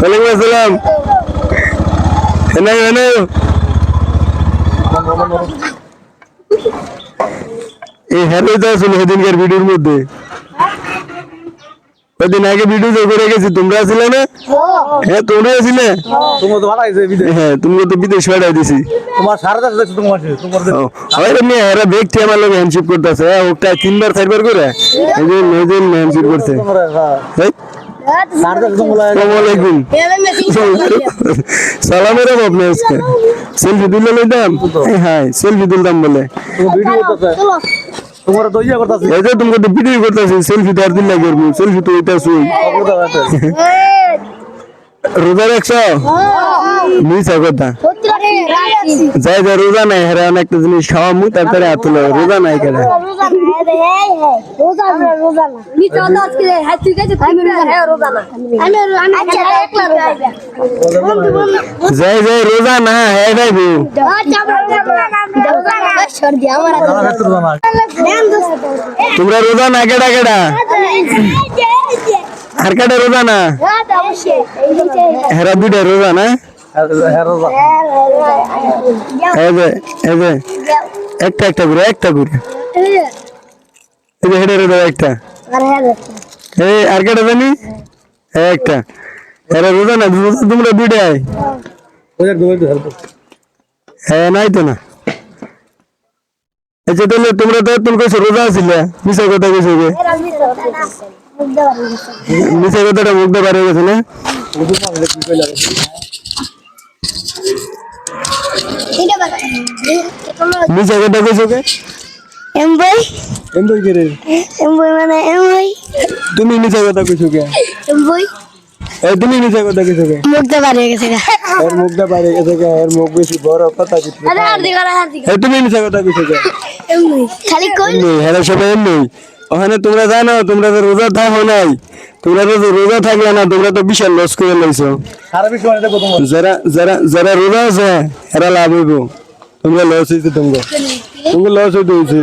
ওয়ালাইকুম আসসালাম। এই হ্যালো তো আসলে সেদিনকার ভিডিওর মধ্যে কদিন আগে ভিডিও করে গেছি, তোমরা ছিলে না? হ্যাঁ তোমরা ছিলে। হ্যাঁ তুমি তো বিদেশ পাঠাই দিছি। এরা ব্যক্তি আমার লোক হ্যান্ডশিপ করতেছে, ওটা 3বার 4বার করে হ্যান্ডশিপ করছে। সালামের আপনি আজকে সেলফি তুলে লইতাম। হ্যাঁ সেলফি তুলতাম বলে এই যে তোমাকে তো ভিডিও করতেছি, সেলফি তো আর দিন লাগে, সেলফি তো এটা শুই রোজা রাখছো? মিছা কথা, যাই যাই রোজা নাই হেরা অনেকটা জিনিস খাওয়ামু তারপরে হাত তুলো। রোজা নাই কেন? যাই যাই রোজা না হ্যাঁ ভাইবু তোমরা রোজা না? কেডা কেডা আর কেডা রোজা না? হেরা দুইটা রোজা না? একটা একটা করে একটা করে হেডে রোজা একটা। এই আর কেডা জানি একটা হেরা রোজা না? তোমরা দুইটাই হ্যাঁ নাই তো না। আচ্ছা তাহলে তোমরা তো তুমি কইছো রোজা ছিল, মিছা কথা কইছো গে? মিছা কথাটা মুখ দিয়ে বার হয়ে গেছে না? মিছা কথা কইছো গে? এমবই এমবই কে রে? এমবই মানে এমবই। তুমি মিছা কথা কইছো গে? এমবই এই তুমি মিছা কথা কইছো গে? মুখ দিয়ে বার হয়ে গেছে। এর মুখ দিয়ে বার হয়ে গেছে গে, এর মুখ বেশি বড় কথা কিছু। আরে আর দিগা আর দিগা এই তুমি মিছা কথা কইছো গে? এমবই খালি কোন হেরা সবাই এমনি। ওখানে তোমরা জানো তোমরা তো রোজা থাকো নাই, তোমরা তো রোজা থাকলে না, তোমরা তো বিশাল লস করে লাইছো। যারা যারা যারা রোজা আছে এরা লাভ হইব, তোমরা লস হইছে। তোমরা লস হইছে।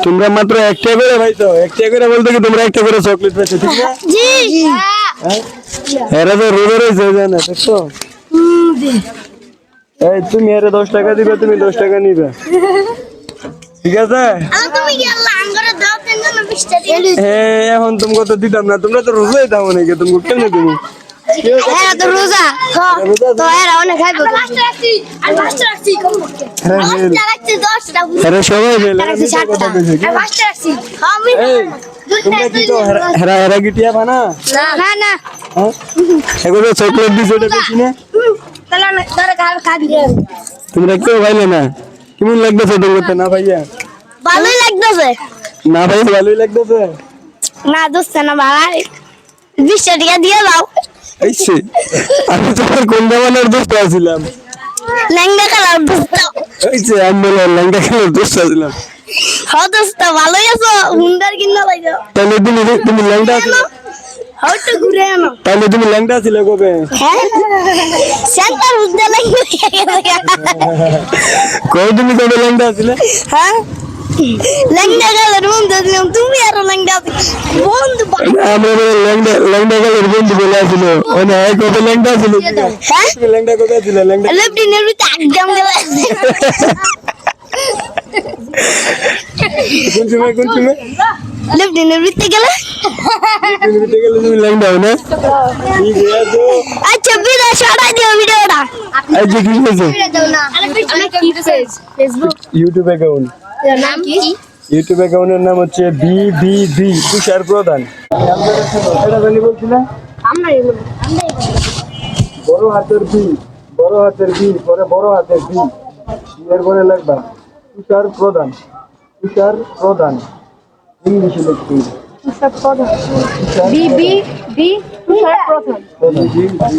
তোমরা মাত্র একটা করে পাইছো, একটা করে বলতে কি তোমরা একটা করে চকলেট পাইছো, ঠিক না? জি এরা তো রোজা রয়েছে জানা দেখছো। এই তুমি এর 10 টাকা দিবে, তুমি 10 টাকা নিবে, ঠিক আছে? তুমি কি আল্লাহ আঙ্গরে দাও দেন না 20 টাকা দিই। এখন তোমাকে তো দিতাম না, তোমরা তো রোজাই দাও নাকি, তুমি কেমনে দিবো? হ্যাঁ তো রোজা তো এরা অনেক খাইবো। আর মাস্টার রাখছি কম করতে মাস্টার রাখছি 10 টাকা। আরে সবাই বলে রাখছি 60 টাকা। আর মাস্টার রাখছি আমি তোমরা কি তো হেরা গিটিয়া বানা না না এগুলো চকলেট দিছে এটা বেশি না? তাহলে না তারা খাবি। তোমরা কেউ ভাইলে না? কেমন লাগতেছে তোমাকে? না ভাইয়া ভালোই লাগতেছে। না ভাই ভালোই লাগতেছে না দোস্ত না ভাই 20 টাকা দিয়ে দাও। এইছে আমি তোমার কোন জামানার দোস্ত আছিলাম? লেঙ্গা কালার দোস্ত। এইছে আমি বললাম লেঙ্গা কালার দোস্ত আছিলাম। হ্যাঁ দোস্ত ভালোই আছো, হুন্ডার কিনা লাগা। তাহলে তুমি লেঙ্গা আছিলে? হয়তো ঘুরে আনো। তাহলে তুমি লেঙ্গা আছিলে কবে? হ্যাঁ সেন্টার হুন্ডা লাগা। কবে তুমি কবে লেঙ্গা আছিলে? হ্যাঁ লেঙ্গা কালার বন্ধু দিলাম, তুমি আরো লেঙ্গা বন্ধু। আমরা লেঙ্গা কালার বন্ধু বলে আসছিল। ওনে কবে লেঙ্গা আছিলে? হ্যাঁ তুমি লেঙ্গা কবে আছিলে? লেঙ্গা লেফটি নেবি একদম গেল। কোন সময় লেফটি নেবি গেল। তুমি লেঙ্গা না? ঠিক আছে আচ্ছা ভিডিও সরাই দিও ভিডিওটা। আজকে কি হয়েছে? Facebook YouTube account. নাম কি? ইউটিউব অ্যাকাউন্টের নাম হচ্ছে BBB তুষার প্রধান। এটা জানি বলছি না? বড় হাতের বি, বড় হাতের বি পরে বড় হাতের বি, এরপরে লিখবা তুষার প্রধান। তুষার প্রধান ইংলিশে লিখতে তুষার প্রধান BBB তুষার প্রধান। জি জি।